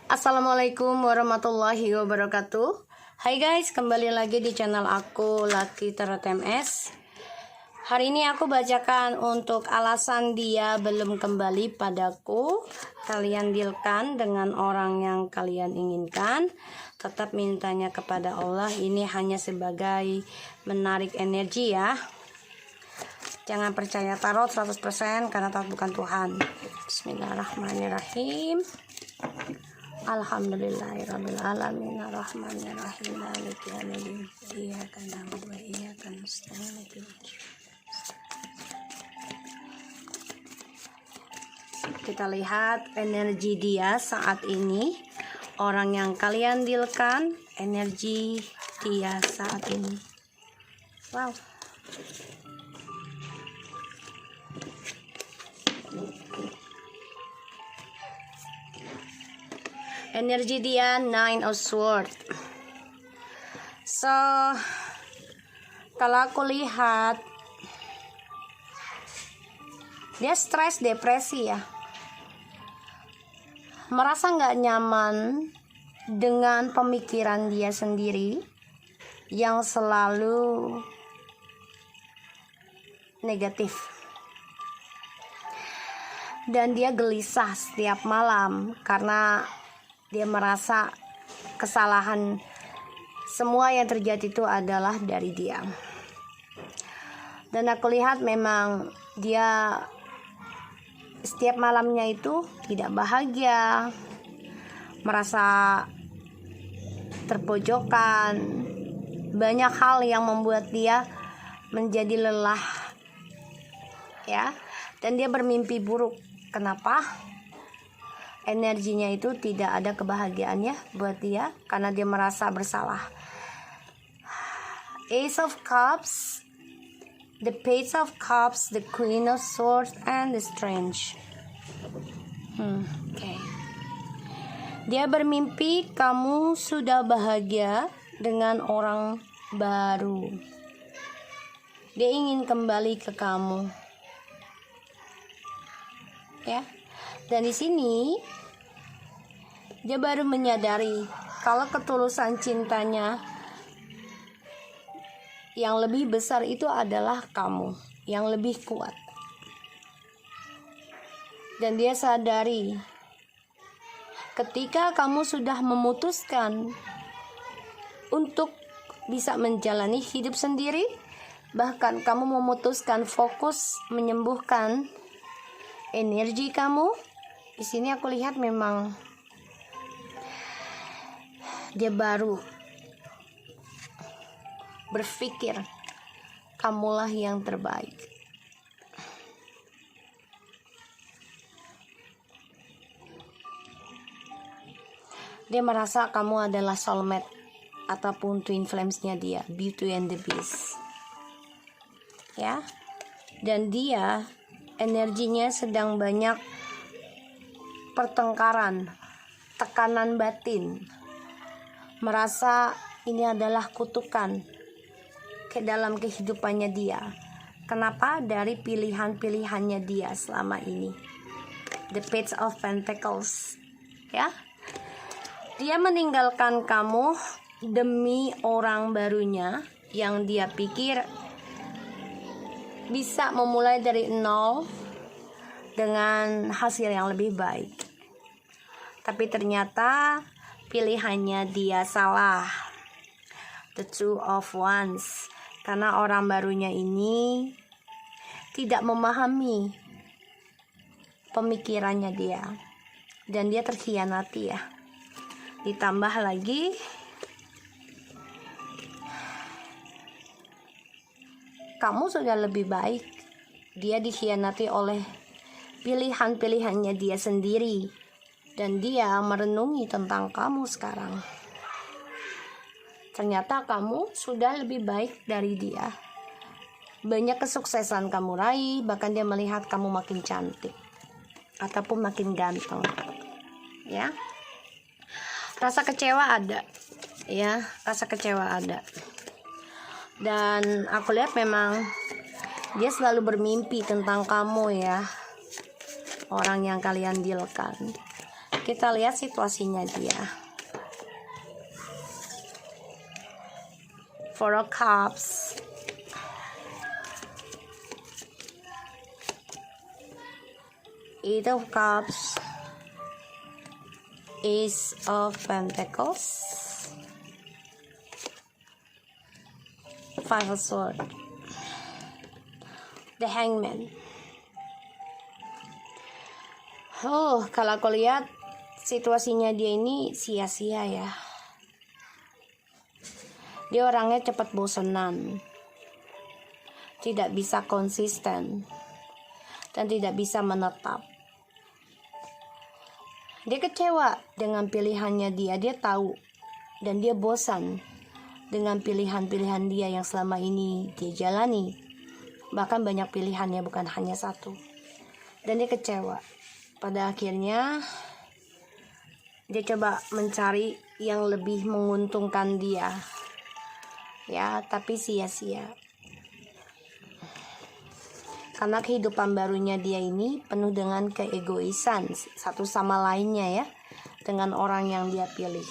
Assalamualaikum warahmatullahi wabarakatuh. Hai guys, kembali lagi di channel aku Lucky Tarot MS. Hari ini aku bacakan untuk alasan dia belum kembali padaku. Kalian dealkan dengan orang yang kalian inginkan. Tetap mintanya kepada Allah. Ini hanya sebagai menarik energi ya. Jangan percaya tarot 100% karena tarot bukan Tuhan. Bismillahirrahmanirrahim. Alhamdulillahirabbil alamin arrahmanirrahim maliki yaumiddin iyyaka na'budu wa iyyaka nasta'in. Kita lihat energi dia saat ini, orang yang kalian dealkan, energi dia saat ini. Wow. Energi dia Nine of Swords. So, kalau aku lihat dia stres, depresi ya. Merasa nggak nyaman dengan pemikiran dia sendiri yang selalu negatif. Dan dia gelisah setiap malam karena dia merasa kesalahan semua yang terjadi itu adalah dari dia. Dan aku lihat memang dia setiap malamnya itu tidak bahagia, merasa terpojokan, banyak hal yang membuat dia menjadi lelah ya. Dan dia bermimpi buruk. Kenapa? Energinya itu tidak ada kebahagiaannya buat dia karena dia merasa bersalah. Ace of Cups, the Page of Cups, the Queen of Swords, and the Strange. Okay. Dia bermimpi kamu sudah bahagia dengan orang baru. Dia ingin kembali ke kamu. Ya. Dan di sini dia baru menyadari kalau ketulusan cintanya yang lebih besar itu adalah kamu, yang lebih kuat. Dan dia sadari ketika kamu sudah memutuskan untuk bisa menjalani hidup sendiri, bahkan kamu memutuskan fokus menyembuhkan energi kamu. Di sini aku lihat memang dia baru berpikir kamulah yang terbaik. Dia merasa kamu adalah soulmate ataupun twin flames-nya dia, Beauty and the Beast. Ya. Dan dia energinya sedang banyak pertengkaran, tekanan batin, merasa ini adalah kutukan ke dalam kehidupannya dia. Kenapa? Dari pilihan-pilihannya dia selama ini. The Page of Pentacles, ya. Dia meninggalkan kamu demi orang barunya yang dia pikir bisa memulai dari nol dengan hasil yang lebih baik. Tapi ternyata pilihannya dia salah. The Two of Wands. Karena orang barunya ini tidak memahami pemikirannya dia. Dan dia terkhianati ya. Ditambah lagi kamu sudah lebih baik. Dia dikhianati oleh pilihan-pilihannya dia sendiri. Dan dia merenungi tentang kamu sekarang. Ternyata kamu sudah lebih baik dari dia. Banyak kesuksesan kamu raih, bahkan dia melihat kamu makin cantik ataupun makin ganteng. Ya. Rasa kecewa ada. Ya, rasa kecewa ada. Dan aku lihat memang dia selalu bermimpi tentang kamu ya. Orang yang kalian dealkan. Kita lihat situasinya dia. Four of Cups. Eight of Cups. Ace of Pentacles. Five of Swords. The Hangman. Oh, kalau aku lihat situasinya dia ini sia-sia ya. Dia orangnya cepat bosenan, tidak bisa konsisten, dan tidak bisa menetap. Dia kecewa dengan pilihannya dia tahu, dan dia bosan dengan pilihan-pilihan dia yang selama ini dia jalani. Bahkan banyak pilihannya, bukan hanya satu. Dan dia kecewa. Pada akhirnya dia coba mencari yang lebih menguntungkan dia. Ya, tapi sia-sia. Karena kehidupan barunya dia ini penuh dengan keegoisan satu sama lainnya ya, dengan orang yang dia pilih.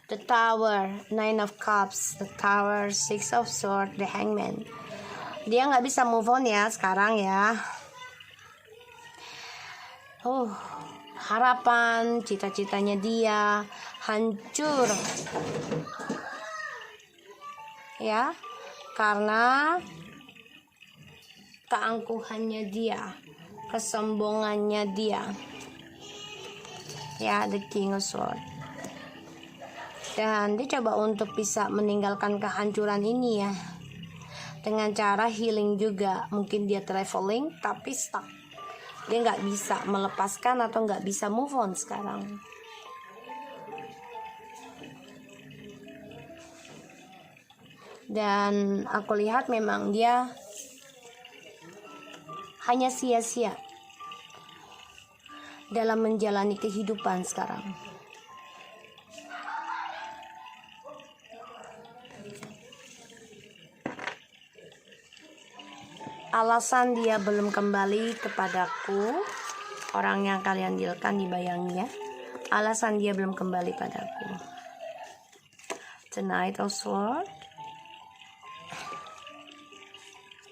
The Tower, Nine of Cups, The Tower, Six of Swords, The Hangman. Dia nggak bisa move on ya sekarang ya. Harapan, cita-citanya dia hancur. Ya, karena keangkuhannya dia, kesombongannya dia. Ya, The King of Swords. Dan dia coba untuk bisa meninggalkan kehancuran ini ya, dengan cara healing juga. Mungkin dia traveling tapi stuck. Dia nggak bisa melepaskan atau nggak bisa move on sekarang. Dan aku lihat memang dia hanya sia-sia dalam menjalani kehidupan sekarang. Alasan dia belum kembali kepadaku, orang yang kalian dealkan dibayangi ya. Alasan dia belum kembali padaku. The Knight of Swords,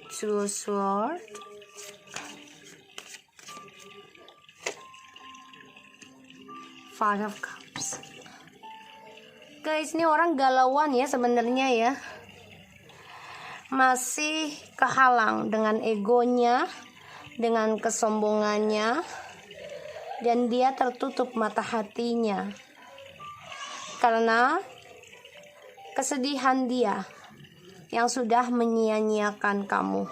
Two of Swords, Five of Cups. Guys, ini orang galauan ya sebenarnya ya. Masih kehalang dengan egonya, dengan kesombongannya, dan dia tertutup mata hatinya karena kesedihan dia yang sudah menyia-nyiakan kamu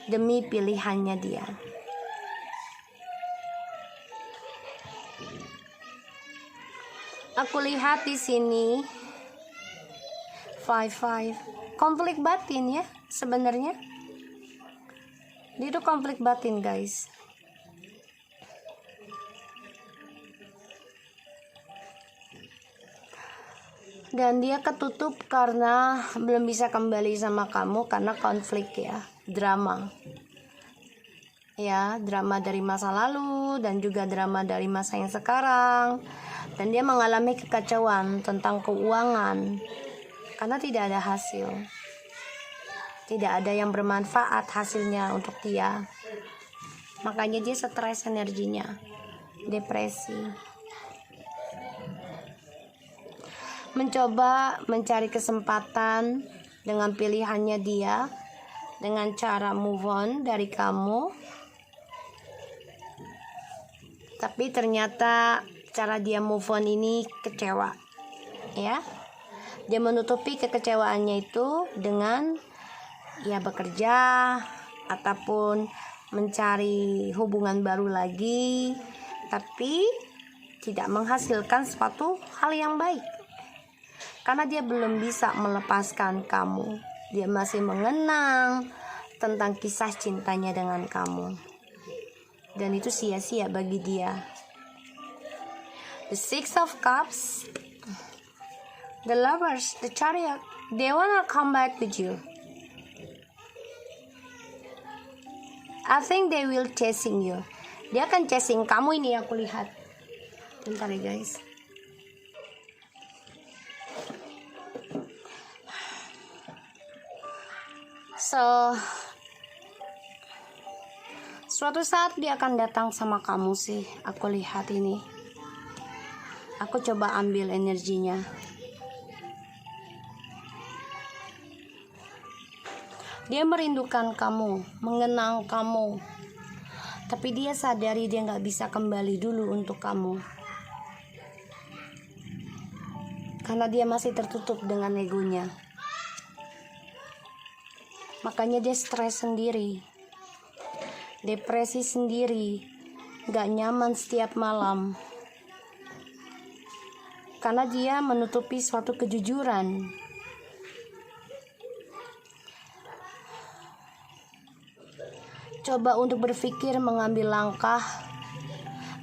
demi pilihannya dia. Aku lihat di sini 5-5 konflik batin ya sebenarnya. Dia itu konflik batin guys. Dan dia ketutup karena belum bisa kembali sama kamu karena konflik ya, drama. Ya, drama dari masa lalu dan juga drama dari masa yang sekarang. Dan dia mengalami kekacauan tentang keuangan karena tidak ada hasil. Tidak ada yang bermanfaat hasilnya untuk dia. Makanya dia stres energinya, depresi. Mencoba mencari kesempatan dengan pilihannya dia, dengan cara move on dari kamu. Tapi ternyata cara dia move on ini kecewa. Ya. Dia menutupi kekecewaannya itu dengan ya bekerja ataupun mencari hubungan baru lagi, tapi tidak menghasilkan suatu hal yang baik. Karena dia belum bisa melepaskan kamu. Dia masih mengenang tentang kisah cintanya dengan kamu. Dan itu sia-sia bagi dia. The Six of Cups, The Lovers, The Chariot, they wanna come back with you. I think they will chasing you. Dia akan chasing kamu ini, aku lihat. Bentar ya guys. So, suatu saat dia akan datang sama kamu sih, aku lihat ini. Aku coba ambil energinya. Dia merindukan kamu, mengenang kamu. Tapi dia sadari dia nggak bisa kembali dulu untuk kamu. Karena dia masih tertutup dengan egonya. Makanya dia stres sendiri, depresi sendiri, gak nyaman setiap malam. Karena dia menutupi suatu kejujuran. Coba untuk berpikir mengambil langkah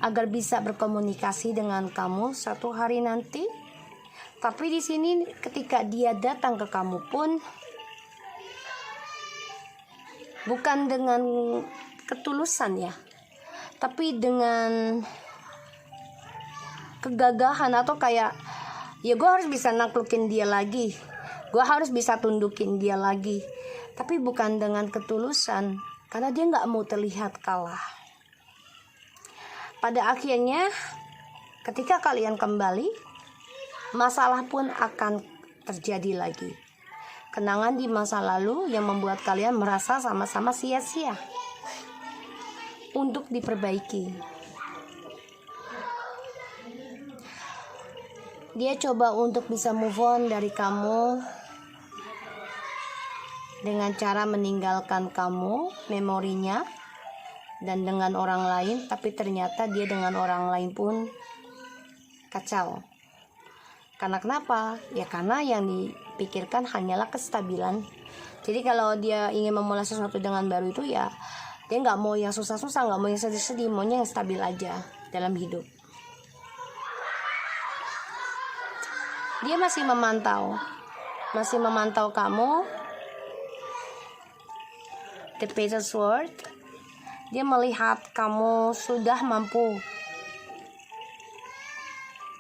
agar bisa berkomunikasi dengan kamu suatu hari nanti. Tapi di sini ketika dia datang ke kamu pun bukan dengan ketulusan ya, tapi dengan kegagahan atau kayak ya gue harus bisa naklukin dia lagi, gue harus bisa tundukin dia lagi, tapi bukan dengan ketulusan, karena dia nggak mau terlihat kalah. Pada akhirnya ketika kalian kembali, masalah pun akan terjadi lagi. Kenangan di masa lalu yang membuat kalian merasa sama-sama sia-sia untuk diperbaiki. Dia coba untuk bisa move on dari kamu dengan cara meninggalkan kamu, memorinya, dan dengan orang lain. Tapi ternyata dia dengan orang lain pun kacau. Karena kenapa? Ya karena yang dipikirkan hanyalah kestabilan. Jadi kalau dia ingin memulai sesuatu dengan baru itu ya dia nggak mau yang susah-susah, nggak mau yang sedih-sedih, maunya yang stabil aja dalam hidup. Dia masih memantau kamu. The Page of Swords. Dia melihat kamu sudah mampu.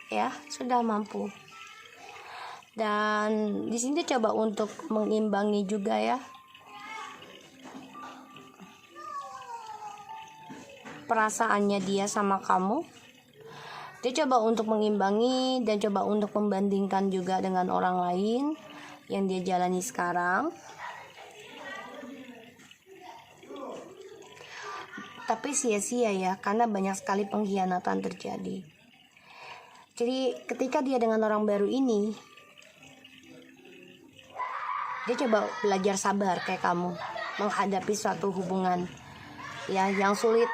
Ya, sudah mampu. Dan di sini coba untuk mengimbangi juga ya. Perasaannya dia sama kamu. Dia coba untuk mengimbangi dan coba untuk membandingkan juga dengan orang lain yang dia jalani sekarang. Tapi sia-sia ya, karena banyak sekali pengkhianatan terjadi. Jadi ketika dia dengan orang baru ini, dia coba belajar sabar kayak kamu menghadapi suatu hubungan ya yang sulit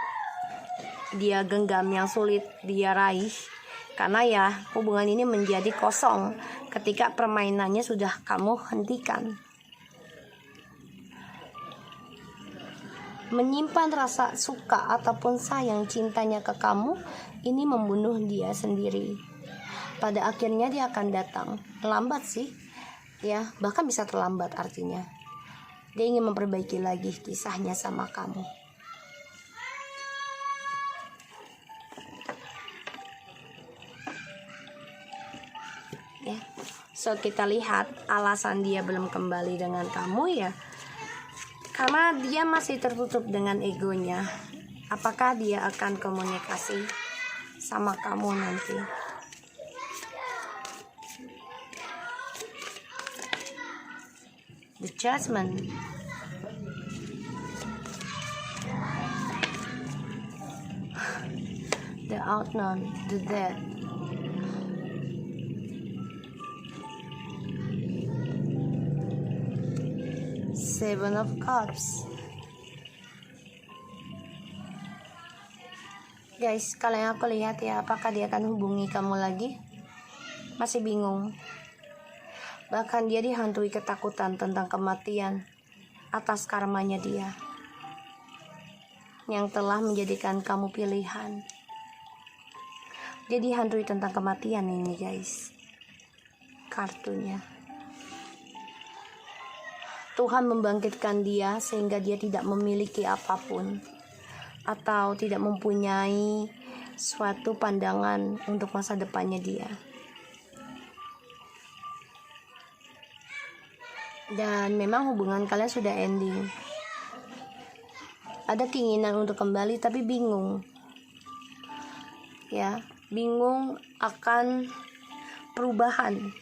dia genggam, yang sulit dia raih, karena ya hubungan ini menjadi kosong ketika permainannya sudah kamu hentikan. Menyimpan rasa suka ataupun sayang cintanya ke kamu ini membunuh dia sendiri. Pada akhirnya dia akan datang lambat sih ya, bahkan bisa terlambat. Artinya dia ingin memperbaiki lagi kisahnya sama kamu ya. So kita lihat alasan dia belum kembali dengan kamu ya karena dia masih tertutup dengan egonya. Apakah dia akan komunikasi sama kamu nanti? The Judgment. The Unknown. The Dead. Seven of Cups. Guys, kalau yang aku lihat ya, apakah dia akan hubungi kamu lagi? Masih bingung. Bahkan dia dihantui ketakutan tentang kematian atas karmanya dia yang telah menjadikan kamu pilihan. Dia dihantui tentang kematian ini guys, kartunya. Tuhan membangkitkan dia sehingga dia tidak memiliki apapun. atau tidak mempunyai suatu pandangan untuk masa depannya dia. Dan memang hubungan kalian sudah ending. Ada keinginan untuk kembali tapi bingung. Ya, bingung akan perubahan.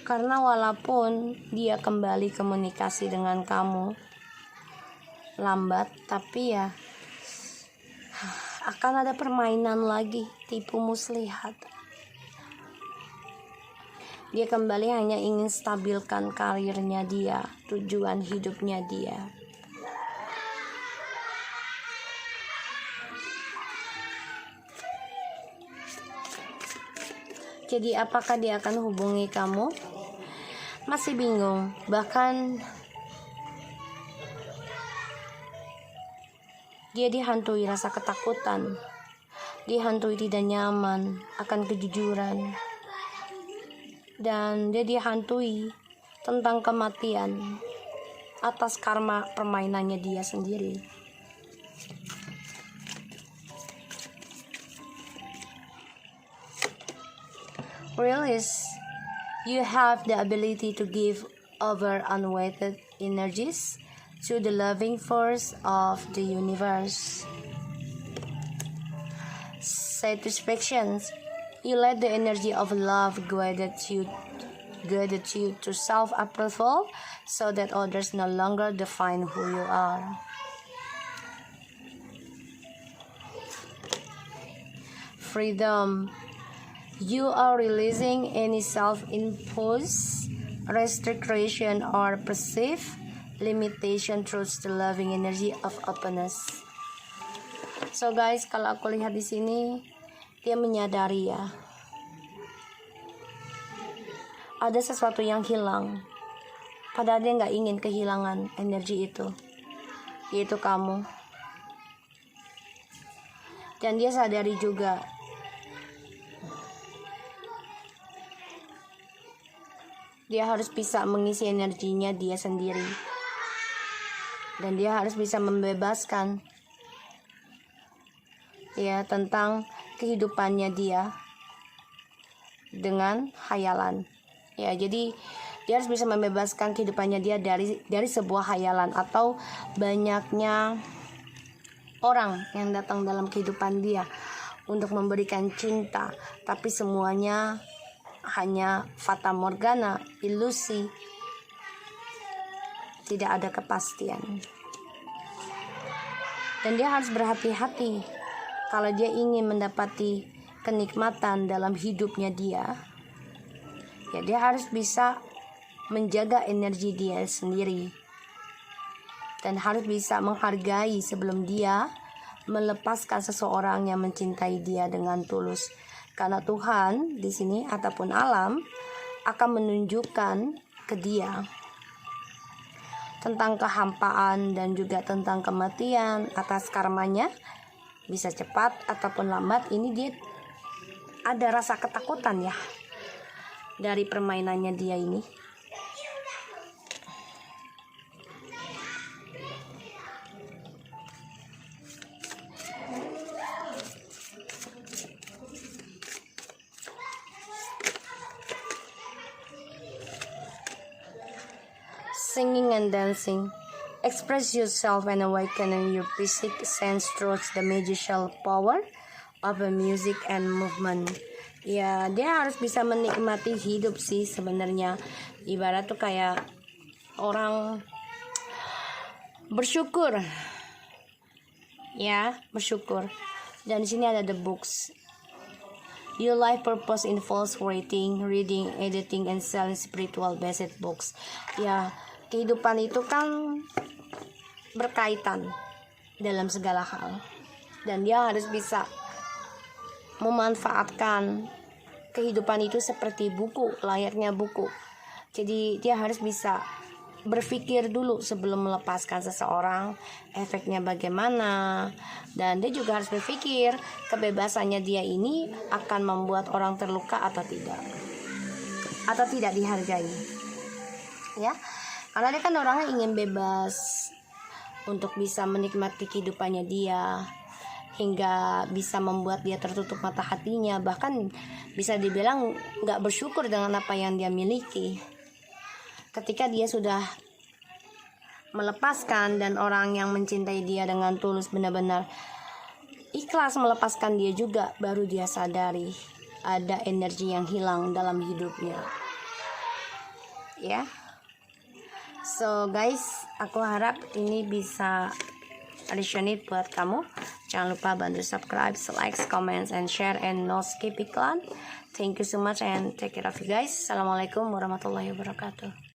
Karena walaupun dia kembali komunikasi dengan kamu lambat, tapi ya akan ada permainan lagi, tipu muslihat. Dia kembali hanya ingin stabilkan karirnya dia, tujuan hidupnya dia. Jadi apakah dia akan hubungi kamu? Masih bingung, bahkan dia dihantui rasa ketakutan, dihantui tidak nyaman akan kejujuran, dan dia dihantui tentang kematian atas karma permainannya dia sendiri. Realize you have the ability to give over unweighted energies to the loving force of the universe. Satisfaction. You let the energy of love guide you to self-approval so that others no longer define who you are. Freedom. You are releasing any self-imposed restriction or perceived limitation through the loving energy of openness. So guys, kalau aku lihat di sini, dia menyadari ya, ada sesuatu yang hilang. Padahal dia nggak ingin kehilangan energi itu, yaitu kamu. Dan dia sadari juga dia harus bisa mengisi energinya dia sendiri. Dan dia harus bisa membebaskan ya tentang kehidupannya dia dengan hayalan. Ya, jadi dia harus bisa membebaskan kehidupannya dia dari sebuah hayalan atau banyaknya orang yang datang dalam kehidupan dia untuk memberikan cinta, tapi semuanya hanya fata morgana, ilusi. Tidak ada kepastian. Dan dia harus berhati-hati kalau dia ingin mendapati kenikmatan dalam hidupnya dia. Ya, dia harus bisa menjaga energi dia sendiri. Dan harus bisa menghargai sebelum dia melepaskan seseorang yang mencintai dia dengan tulus. Karena Tuhan di sini ataupun alam akan menunjukkan ke dia tentang kehampaan dan juga tentang kematian atas karmanya, bisa cepat ataupun lambat. Ini dia ada rasa ketakutan ya dari permainannya dia ini. Singing and dancing. Express yourself and awaken your physical sense through the magical power of a music and movement. Ya, dia harus bisa menikmati hidup sih sebenarnya. Ibarat tuh kayak orang bersyukur. Ya, bersyukur. Dan di sini ada the books. Your life purpose involves writing, reading, editing, and selling spiritual based books. Ya, kehidupan itu kan berkaitan dalam segala hal. Dan dia harus bisa memanfaatkan kehidupan itu seperti buku, layaknya buku. Jadi dia harus bisa berpikir dulu sebelum melepaskan seseorang, efeknya bagaimana. Dan dia juga harus berpikir kebebasannya dia ini akan membuat orang terluka atau tidak dihargai. Ya. Karena dia kan orangnya ingin bebas untuk bisa menikmati kehidupannya dia, hingga bisa membuat dia tertutup mata hatinya, bahkan bisa dibilang nggak bersyukur dengan apa yang dia miliki. Ketika dia sudah melepaskan dan orang yang mencintai dia dengan tulus benar-benar ikhlas melepaskan dia juga, baru dia sadari ada energi yang hilang dalam hidupnya. Ya. So guys, aku harap ini bisa resonate buat kamu. Jangan lupa bantu subscribe, like, comment, and share, and no skip iklan. Thank you so much and take care of you guys. Assalamualaikum warahmatullahi wabarakatuh.